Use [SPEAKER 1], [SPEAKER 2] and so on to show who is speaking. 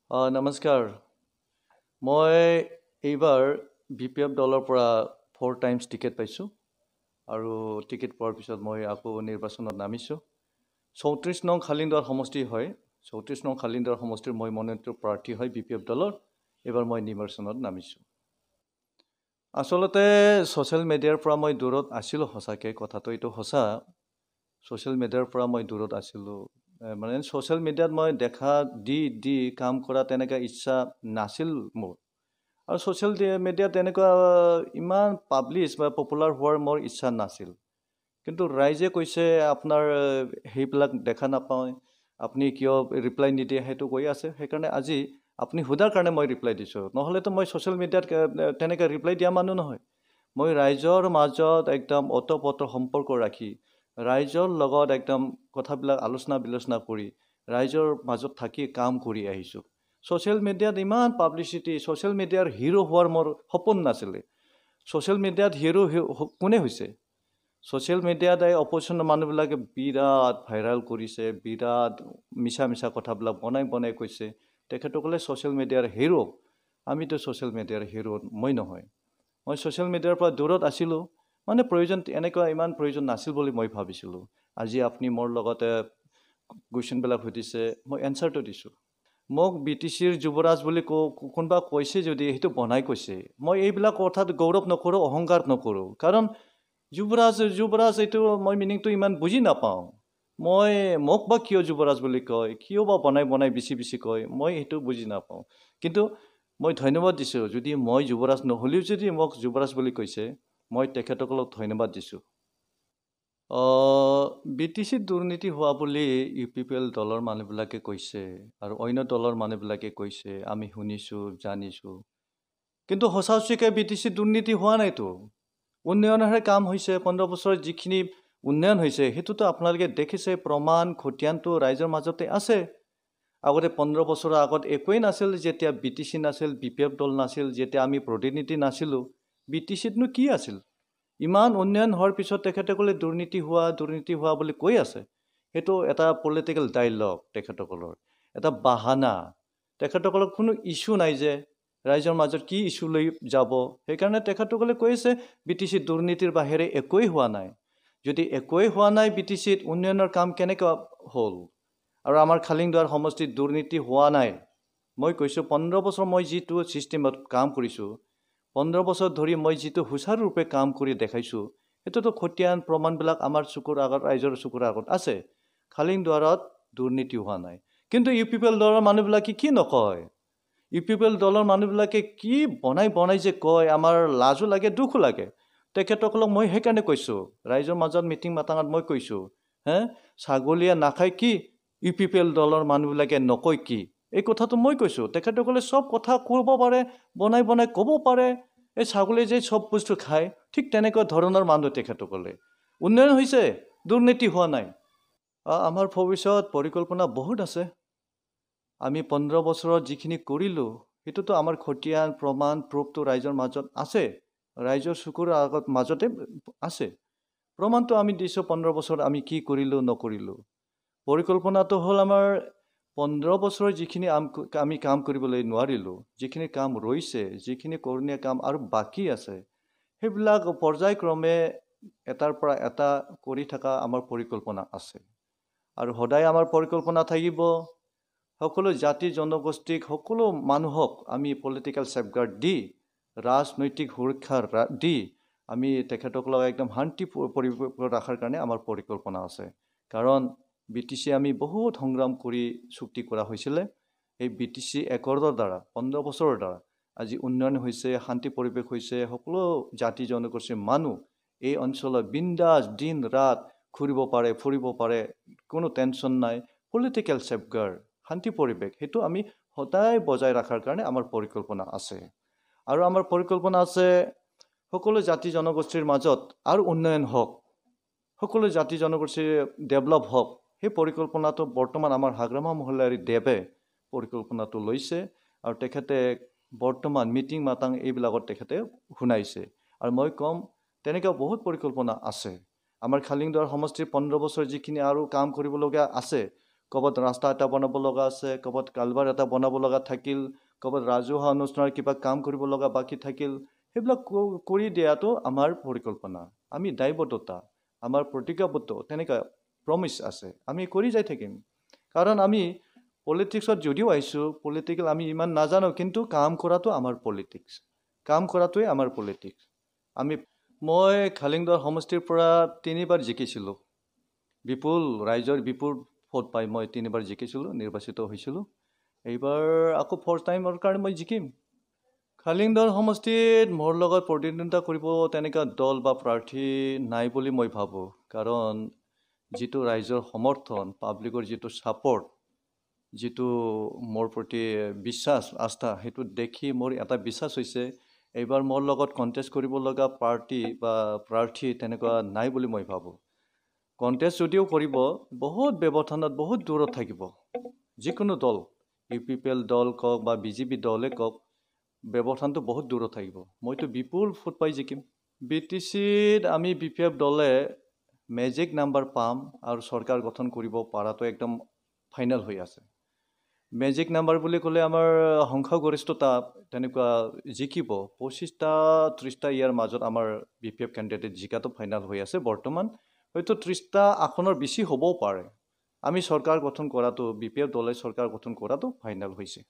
[SPEAKER 1] নমস্কাৰ মই এইবাৰ BPF দলৰ পৰা 4 টাইমছ টিকেট পাইছোঁ আৰু টিকেট পোৱাৰ পিছত মই আকৌ নিৰ্বাচনত নামিছোঁ 34 নং খালিন্দৰ সমষ্টি হয় 34 নং খালিন্দৰ সমষ্টিৰ মই মনোনীত প্ৰাৰ্থী হয় BPF দলৰ এইবাৰ মই নিৰ্বাচনত নামিছোঁ আচলতে সোশ্যাল মিডিয়াৰ পৰা মই দূৰত আছিলোঁ সঁচাকৈ কথাটো এইটো সঁচা সোশ্যাল মিডিয়াৰ পৰা মই দূৰত আছিলোঁ মানে সোশ্যাল মিডিয়াত মই দেখা দি কাম কৰা তেনেকা ইচ্ছা নাছিল মোৰ আৰু সোশ্যাল মিডিয়াত তেনেকুৱা ইমান পাব্লিছ বা পপুলাৰ হোৱাৰ মোৰ ইচ্ছা নাছিল কিন্তু ৰাইজে কৈছে আপোনাৰ সেইবিলাক দেখা নাপায় আপুনি কিয় ৰিপ্লাই নিদিয়ে সেইটো কৈ আছে সেইকাৰণে আজি আপুনি হুদাৰ কাৰণে মই ৰিপ্লাই দিছোঁ নহ'লেতো মই সোশ্যাল মিডিয়াত তেনেকৈ ৰিপ্লাই দিয়া মানুহ নহয় মই ৰাইজৰ মাজত একদম অতপত সম্পৰ্ক ৰাখি ৰাইজৰ লগত একদম কথাবিলাক আলোচনা বিলোচনা কৰি ৰাইজৰ মাজত থাকি কাম কৰি আহিছোঁ সোশ্যাল মিডিয়াত ইমান পাব্লিচিটি সোশ্যাল মিডিয়াৰ হিৰো হোৱাৰ মোৰ সপোন নাছিলে সোশ্যাল মিডিয়াত হিৰো কোনে হৈছে সোশ্যাল মিডিয়াত এই অপচনৰ মানুহবিলাকে বিৰাট ভাইৰাল কৰিছে বিৰাট মিছা কথাবিলাক বনাই কৈছে তেখেতসকলে সোশ্যাল মিডিয়াৰ হিৰো আমিতো সোশ্যাল মিডিয়াৰ হিৰো মই নহয় মই সোশ্যাল মিডিয়াৰ পৰা দূৰত আছিলোঁ মানে প্ৰয়োজন এনেকুৱা ইমান প্ৰয়োজন নাছিল বুলি মই ভাবিছিলোঁ আজি আপুনি মোৰ লগতে কুৱেশ্যনবিলাক সুধিছে মই এনচাৰটো দিছোঁ মোক BTCৰ যুৱৰাজ বুলি কোনোবা কৈছে যদি সেইটো বনাই কৈছে মই এইবিলাক কথাত গৌৰৱ নকৰোঁ অহংকাৰ নকৰোঁ কাৰণ যুৱৰাজ এইটো মই মিনিংটো ইমান বুজি নাপাওঁ মই মোক বা কিয় যুৱৰাজ বুলি কয় কিয় বা বনাই বেছি কয় মই সেইটো বুজি নাপাওঁ কিন্তু মই ধন্যবাদ দিছোঁ যদি মই যুৱৰাজ নহ'লেও যদি মোক যুৱৰাজ বুলি কৈছে মই তেখেতসকলক ধন্যবাদ দিছোঁ BTC দুৰ্নীতি হোৱা বুলি UPPL দলৰ মানুহবিলাকে কৈছে আৰু অন্য দলৰ মানুহবিলাকে কৈছে আমি শুনিছোঁ জানিছোঁ কিন্তু সঁচাকৈ BTC দুৰ্নীতি হোৱা নাইতো উন্নয়নৰহে কাম হৈছে 15 বছৰত যিখিনি উন্নয়ন হৈছে সেইটোতো আপোনালোকে দেখিছে প্ৰমাণ খতিয়ানটো ৰাইজৰ মাজতে আছে আগতে 15 বছৰৰ আগত একোৱেই নাছিল যেতিয়া BTC নাছিল BPF দল নাছিল যেতিয়া আমি প্ৰতিনিধি নাছিলোঁ BTCতনো কি আছিল ইমান উন্নয়ন হোৱাৰ পিছত তেখেতসকলে দুৰ্নীতি হোৱা বুলি কৈ আছে সেইটো এটা পলিটিকেল ডায়লগ তেখেতসকলৰ এটা বাহানা তেখেতসকলৰ কোনো ইস্যু নাই যে ৰাইজৰ মাজত কি ইস্যু লৈ যাব সেইকাৰণে তেখেতসকলে কৈছে BTC দুৰ্নীতিৰ বাহিৰে একোৱেই হোৱা নাই যদি একোৱেই হোৱা নাই BTCত উন্নয়নৰ কাম কেনেকৈ হ'ল আৰু আমাৰ খালিংদুৱাৰ সমষ্টিত দুৰ্নীতি হোৱা নাই মই কৈছোঁ 15 বছৰ মই যিটো ছিষ্টেমত কাম কৰিছোঁ 15 বছৰ ধৰি মই যিটো সুচাৰুৰূপে কাম কৰি দেখাইছোঁ সেইটোতো খতিয়ান প্ৰমাণবিলাক আমাৰ চকুৰ আগত ৰাইজৰ চকুৰ আগত আছে খালিংদুৱাৰত দুৰ্নীতি হোৱা নাই কিন্তু UPPL দলৰ মানুহবিলাকে কি নকয় UPPL দলৰ মানুহবিলাকে কি বনাই যে কয় আমাৰ লাজো লাগে দুখো লাগে তেখেতসকলক মই সেইকাৰণে কৈছোঁ ৰাইজৰ মাজত মিটিং মাতাঙত মই কৈছোঁ ছাগলীয়া নাখায় কি UPPL দলৰ মানুহবিলাকে নকয় কি এই কথাটো মই কৈছোঁ তেখেতসকলে সব কথা ক'ব পাৰে বনাই ক'ব পাৰে এই ছাগলী যে সব বস্তু খায় ঠিক তেনেকুৱা ধৰণৰ মানুহ তেখেতসকলে উন্নয়ন হৈছে দুৰ্নীতি হোৱা নাই আমাৰ ভৱিষ্যত পৰিকল্পনা বহুত আছে আমি 15 বছৰত যিখিনি কৰিলোঁ সেইটোতো আমাৰ খতিয়ান প্ৰমাণ প্ৰুফটো ৰাইজৰ মাজত আছে ৰাইজৰ চকুৰ আগত মাজতে আছে প্ৰমাণটো আমি দিছোঁ 15 বছৰত আমি কি কৰিলোঁ নকৰিলোঁ পৰিকল্পনাটো হ'ল আমাৰ 15 বছৰৰ যিখিনি আমি কাম কৰিবলৈ নোৱাৰিলোঁ যিখিনি কাম ৰৈছে যিখিনি কৰণীয় কাম আৰু বাকী আছে সেইবিলাক পৰ্যায়ক্ৰমে এটাৰ পৰা এটা কৰি থকা আমাৰ পৰিকল্পনা আছে আৰু সদায় আমাৰ পৰিকল্পনা থাকিব সকলো জাতি জনগোষ্ঠীক সকলো মানুহক আমি পলিটিকেল সেফগাৰ্ড দি ৰাজনৈতিক সুৰক্ষা দি আমি তেখেতসকলক একদম শান্তি পৰিৱেশ ৰাখাৰ কাৰণে আমাৰ পৰিকল্পনা আছে কাৰণ BTC আমি বহুত সংগ্ৰাম কৰি চুক্তি কৰা হৈছিলে এই BTC একৰ্ডৰ দ্বাৰা 15 বছৰৰ দ্বাৰা আজি উন্নয়ন হৈছে শান্তি পৰিৱেশ হৈছে সকলো জাতি জনগোষ্ঠীৰ মানুহ এই অঞ্চলত বিন্দাস দিন ৰাত ঘূৰিব পাৰে ফুৰিব পাৰে কোনো টেনচন নাই পলিটিকেল সেফগাৰ্ড শান্তি পৰিৱেশ সেইটো আমি সদায় বজাই ৰাখাৰ কাৰণে আমাৰ পৰিকল্পনা আছে আৰু আমাৰ পৰিকল্পনা আছে সকলো জাতি জনগোষ্ঠীৰ মাজত আৰু উন্নয়ন হওক সকলো জাতি জনগোষ্ঠীৰ ডেভেলপ হওক সেই পৰিকল্পনাটো বৰ্তমান আমাৰ হাগ্ৰামা মহল্লাৰ দেৱে পৰিকল্পনাটো লৈছে আৰু তেখেতে বৰ্তমান মিটিং মাতাং এইবিলাকত তেখেতে শুনাইছে আৰু মই কম তেনেকুৱা বহুত পৰিকল্পনা আছে আমাৰ খালিংদুৱাৰ সমষ্টিৰ 15 বছৰ যিখিনি আৰু কাম কৰিবলগীয়া আছে ক'ৰবাত ৰাস্তা এটা বনাব লগা আছে, ক'ৰবাত কালভাৰ এটা বনাব লগা থাকিল, ক'ৰবাত ৰাজহুৱা অনুষ্ঠানৰ কিবা কাম কৰিব লগা বাকী থাকিল, সেইবিলাক কৰি দিয়াটো আমাৰ পৰিকল্পনা, আমি দায়বদ্ধতা, আমাৰ প্ৰতিজ্ঞাবদ্ধ, তেনেকুৱা প্ৰমিছ আছে, আমি কৰি যাই থাকিম। কাৰণ আমি পলিটিক্সত যদিও আহিছোঁ, পলিটিকেল আমি ইমান নাজানো, কিন্তু কাম কৰাটো আমাৰ পলিটিক্স, কাম কৰাটোৱে আমাৰ পলিটিক্স। মই খালিংদৰ সমষ্টিৰ পৰা 3 বাৰ জিকিছিলোঁ, বিপুল ৰাইজৰ বিপুল ভোট পাই মই 3 বাৰ জিকিছিলোঁ, নিৰ্বাচিত হৈছিলোঁ। এইবাৰ আকৌ 4th টাইমৰ কাৰণে মই জিকিম। খালিংদৰ সমষ্টিত মোৰ লগত প্ৰতিদ্বন্দ্বিতা কৰিব তেনেকুৱা দল বা প্ৰাৰ্থী নাই বুলি মই ভাবোঁ। কাৰণ যিটো ৰাইজৰ সমৰ্থন, পাব্লিকৰ যিটো ছাপৰ্ট, যিটো মোৰ প্ৰতি বিশ্বাস আস্থা, সেইটো দেখি মোৰ এটা বিশ্বাস হৈছে এইবাৰ মোৰ লগত কণ্টেষ্ট কৰিব লগা পাৰ্টি বা প্ৰাৰ্থী তেনেকুৱা নাই বুলি মই ভাবোঁ। কণ্টেষ্ট যদিও কৰিব, বহুত ব্যৱধানত বহুত দূৰত থাকিব। যিকোনো দল, UPPL দল কওক বা BJP দলে কওক, ব্যৱধানটো বহুত দূৰত থাকিব। মইতো বিপুল ভোট পাই জিকিম। BTCত আমি BPF দলে মেজিক নাম্বাৰ পাম আৰু চৰকাৰ গঠন কৰিব পৰাটো একদম ফাইনেল হৈ আছে। মেজিক নাম্বাৰ বুলি ক'লে আমাৰ সংখ্যাগৰিষ্ঠতা তেনেকুৱা জিকিব 25টা 30টা ইয়াৰ মাজত আমাৰ BPF কেণ্ডিডেট জিকাটো ফাইনেল হৈ আছে। বৰ্তমান হয়তো 30টা আসনৰ বেছি হ'বও পাৰে। আমি চৰকাৰ গঠন কৰাটো, BPF দলে চৰকাৰ গঠন কৰাটো ফাইনেল হৈছে।